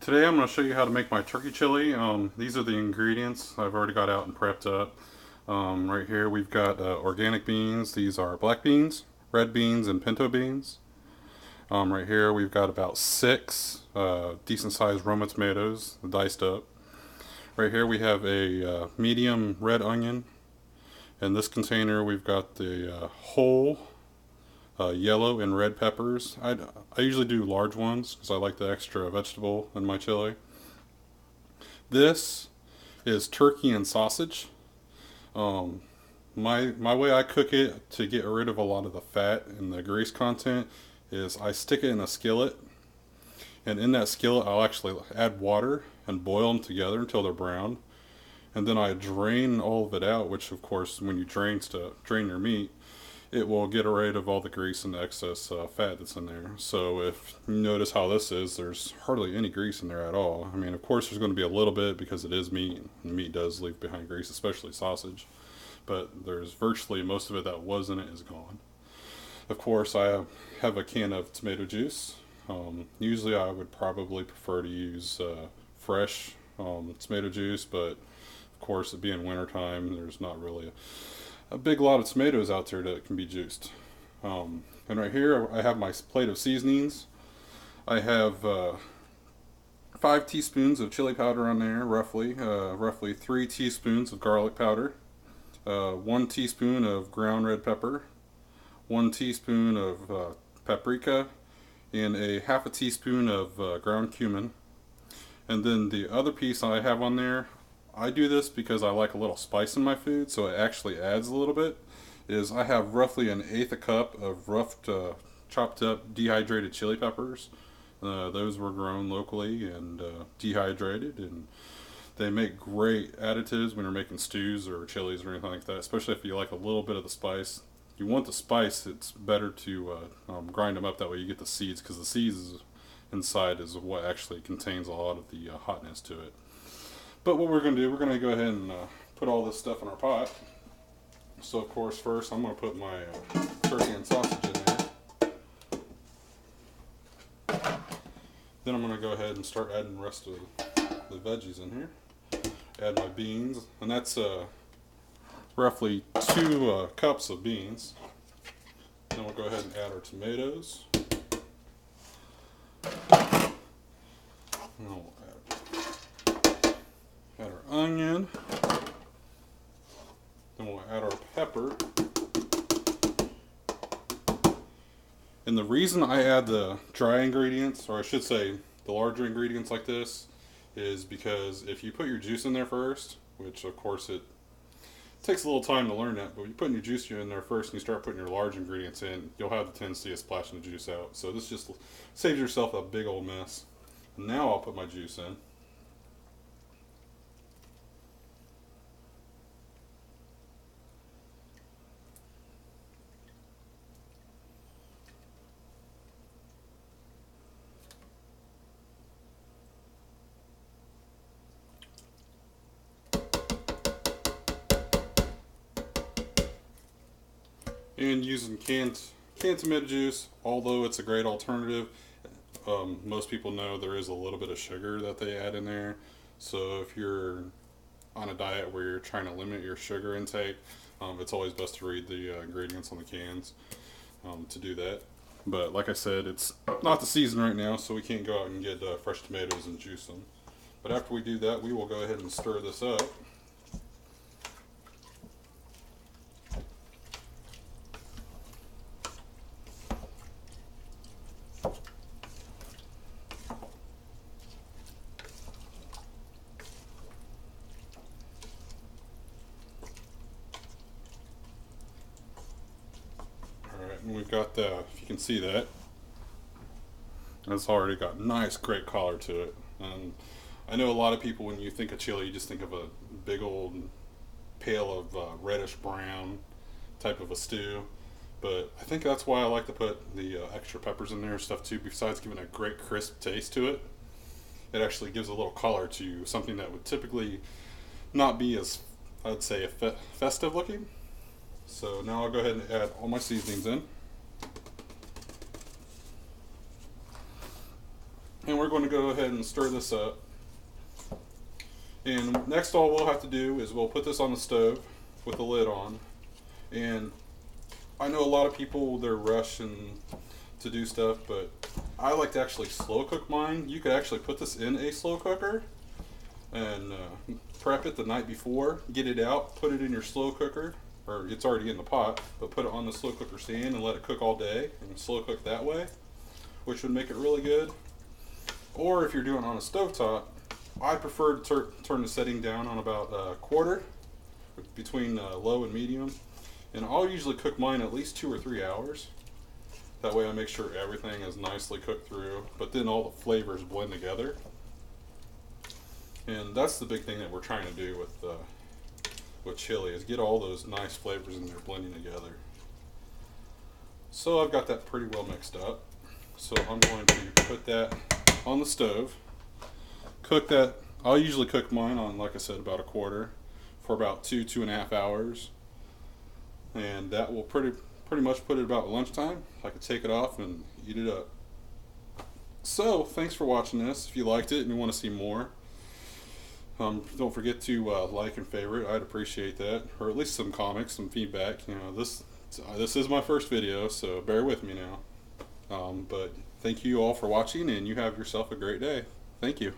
Today I'm going to show you how to make my turkey chili. These are the ingredients I've already got out and prepped up. Right here we've got organic beans. These are black beans, red beans, and pinto beans. Right here we've got about six decent sized Roma tomatoes, diced up. Right here we have a medium red onion. In this container we've got the whole yellow and red peppers. I usually do large ones because I like the extra vegetable in my chili. This is turkey and sausage. Um, my way I cook it to get rid of a lot of the fat and the grease content is I stick it in a skillet, and in that skillet I'll actually add water and boil them together until they're brown, and then I drain all of it out. Which, of course, when you drain your meat, it will get rid of all the grease and the excess fat that's in there. So if you notice how this is, there's hardly any grease in there at all. I mean, of course, there's going to be a little bit because it is meat, and meat does leave behind grease, especially sausage. But there's virtually most of it that was in it is gone. Of course, I have a can of tomato juice. Usually, I would probably prefer to use fresh tomato juice, but of course, it being wintertime, there's not really a big lot of tomatoes out there that can be juiced. And right here I have my plate of seasonings. I have 5 teaspoons of chili powder on there, roughly 3 teaspoons of garlic powder, 1 teaspoon of ground red pepper, 1 teaspoon of paprika, and a half a teaspoon of ground cumin. And then the other piece I have on there, I do this because I like a little spice in my food, so it actually adds a little bit. Is I have roughly an eighth a cup of chopped up dehydrated chili peppers. Those were grown locally and dehydrated, and they make great additives when you're making stews or chilies or anything like that. Especially if you like a little bit of the spice. If you want the spice, it's better to grind them up. That way you get the seeds, because the seeds inside is what actually contains a lot of the hotness to it. But what we're going to do, we're going to go ahead and put all this stuff in our pot. So, of course, first I'm going to put my turkey and sausage in there. Then I'm going to go ahead and start adding the rest of the veggies in here. Add my beans, and that's roughly 2 cups of beans. Then we'll go ahead and add our tomatoes. And we'll add our onion. Then we'll add our pepper. And the reason I add the dry ingredients, or I should say the larger ingredients like this, is because if you put your juice in there first, which of course it takes a little time to learn that, but you put your juice in there first and you start putting your large ingredients in, you'll have the tendency of splashing the juice out. So this just saves yourself a big old mess. And now I'll put my juice in. And using canned tomato juice, although it's a great alternative, most people know there is a little bit of sugar that they add in there. So if you're on a diet where you're trying to limit your sugar intake, it's always best to read the ingredients on the cans to do that. But like I said, it's not the season right now, so we can't go out and get fresh tomatoes and juice them. But after we do that, we will go ahead and stir this up. And we've got the, if you can see that, it's already got nice, great color to it. And I know a lot of people, when you think of chili, you just think of a big old pail of reddish brown type of a stew. But I think that's why I like to put the extra peppers in there and stuff too. Besides giving a great crisp taste to it, it actually gives a little color to something that would typically not be as, I'd say, festive looking. So now I'll go ahead and add all my seasonings in. And we're going to go ahead and stir this up. And next, all we'll have to do is we'll put this on the stove with the lid on. And I know a lot of people, they're rushing to do stuff, but I like to actually slow cook mine. You could actually put this in a slow cooker and prep it the night before, get it out, put it in your slow cooker, or it's already in the pot, but put it on the slow cooker stand and let it cook all day and slow cook that way, which would make it really good. Or if you're doing it on a stovetop, I prefer to turn the setting down on about a quarter, between low and medium, and I'll usually cook mine at least 2 or 3 hours. That way I make sure everything is nicely cooked through, but then all the flavors blend together. And that's the big thing that we're trying to do with chili, is get all those nice flavors in there blending together. So I've got that pretty well mixed up. So I'm going to put that on the stove. Cook that. I'll usually cook mine on, like I said, about a quarter for about 2.5 hours. And that will pretty much put it about lunchtime. I could take it off and eat it up. So thanks for watching this. If you liked it and you want to see more, don't forget to like and favorite. I'd appreciate that, or at least some comments, some feedback. You know, this is my first video, so bear with me now. But thank you all for watching, and you have yourself a great day. Thank you.